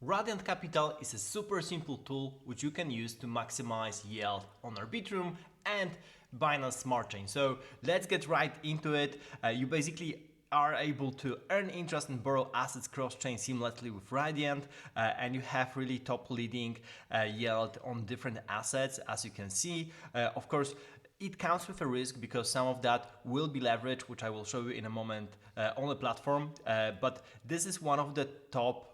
Radiant Capital is a super simple tool which you can use to maximize yield on Arbitrum and Binance Smart Chain. So let's get right into it. You basically are able to earn interest and borrow assets cross-chain seamlessly with Radiant, and you have really top leading yield on different assets, as you can see. Of course, it comes with a risk because some of that will be leveraged, which I will show you in a moment on the platform. But this is one of the top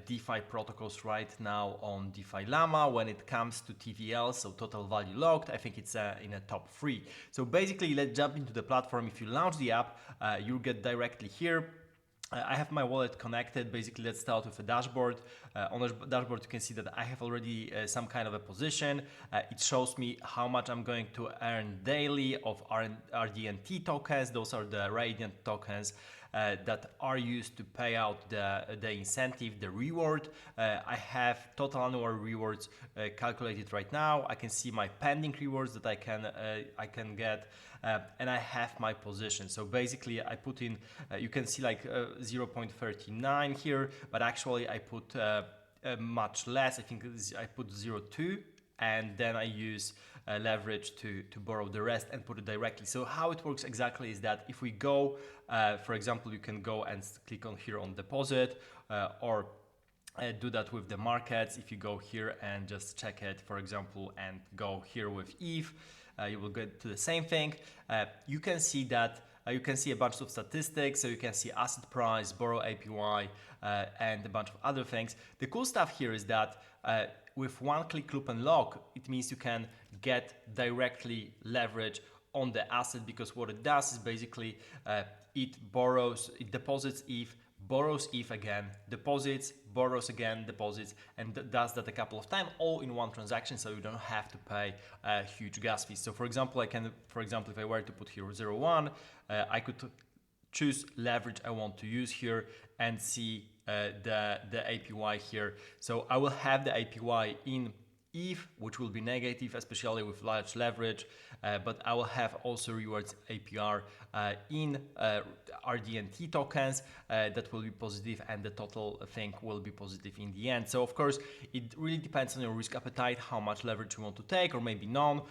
DeFi protocols right now on DeFi Llama when it comes to TVL, so total value locked. I think it's in a top 3. So basically, let's jump into the platform. If you launch the app, you'll get directly here. I have my wallet connected. Basically, let's start with a dashboard. On the dashboard, you can see that I have already some kind of a position. It shows me how much I'm going to earn daily of RDNT tokens. Those are the Radiant tokens that are used to pay out the incentive, the reward. I have total annual rewards calculated right now. I can see my pending rewards that I can get, and I have my position. So basically, I put in. You can see like 0.39 here, but actually I put much less. I think I put 0.2. And then I use leverage to borrow the rest and put it directly. So how it works exactly is that if we go, for example, you can go and click on here on deposit or do that with the markets. If you go here and just check it, for example, and go here with ETH, you will get to the same thing. You can see that you can see a bunch of statistics, so you can see asset price, borrow APY, and a bunch of other things. The cool stuff here is that with one-click loop and lock, it means you can get directly leverage on the asset, because what it does is basically it deposits ETH, borrows ETH again, deposits, borrows again, deposits, and does that a couple of times, all in one transaction, so you don't have to pay huge gas fees. So for example, if I were to put here 0.1, I could choose leverage I want to use here and see the APY here. So I will have the APY in ETH, which will be negative, especially with large leverage, but I will have also rewards APR in RDNT tokens that will be positive, and the total thing will be positive in the end. So of course, it really depends on your risk appetite, how much leverage you want to take, or maybe none.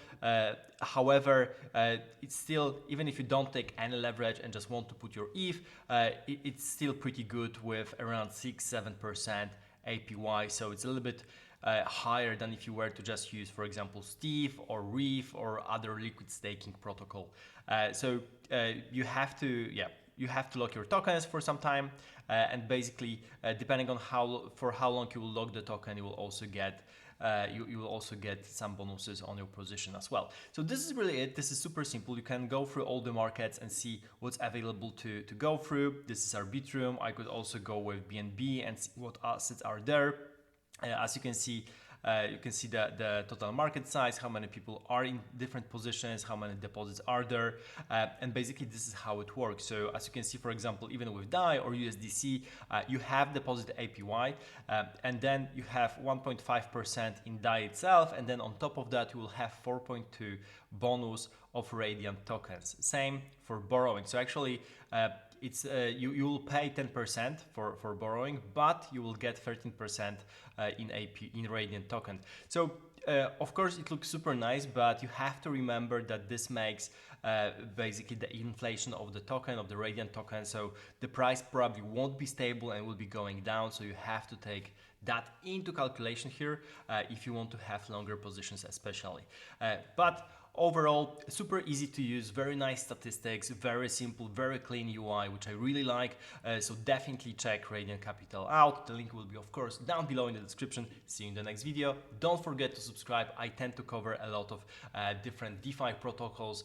However, it's still, even if you don't take any leverage and just want to put your ETH, it's still pretty good with around 6-7% APY. So it's a little bit higher than if you were to just use, for example, Steve or Reef or other liquid staking protocol. So you have to lock your tokens for some time, and basically, depending on for how long you will lock the token, you will also get you will also get some bonuses on your position as well. So this is really it. This is super simple. You can go through all the markets and see what's available to go through. This is Arbitrum. I could also go with BNB and see what assets are there. As you can see the total market size, how many people are in different positions, how many deposits are there, and basically this is how it works. So as you can see, for example, even with DAI or USDC, you have deposit APY, and then you have 1.5% in DAI itself, and then on top of that you will have 4.2 bonus of Radiant tokens. Same for borrowing. So actually it's you will pay 10% for borrowing, but you will get 13% in Radiant token. So of course it looks super nice, but you have to remember that this makes basically the inflation of the token, of the Radiant token. So the price probably won't be stable and will be going down. So you have to take that into calculation here if you want to have longer positions, especially. But overall, super easy to use, very nice statistics, very simple, very clean UI, which I really like. So definitely check Radiant Capital out. The link will be, of course, down below in the description. See you in the next video. Don't forget to subscribe. I tend to cover a lot of different DeFi protocols,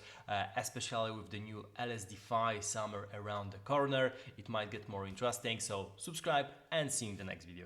especially with the new LSDeFi summer around the corner. It might get more interesting. So subscribe and see you in the next video.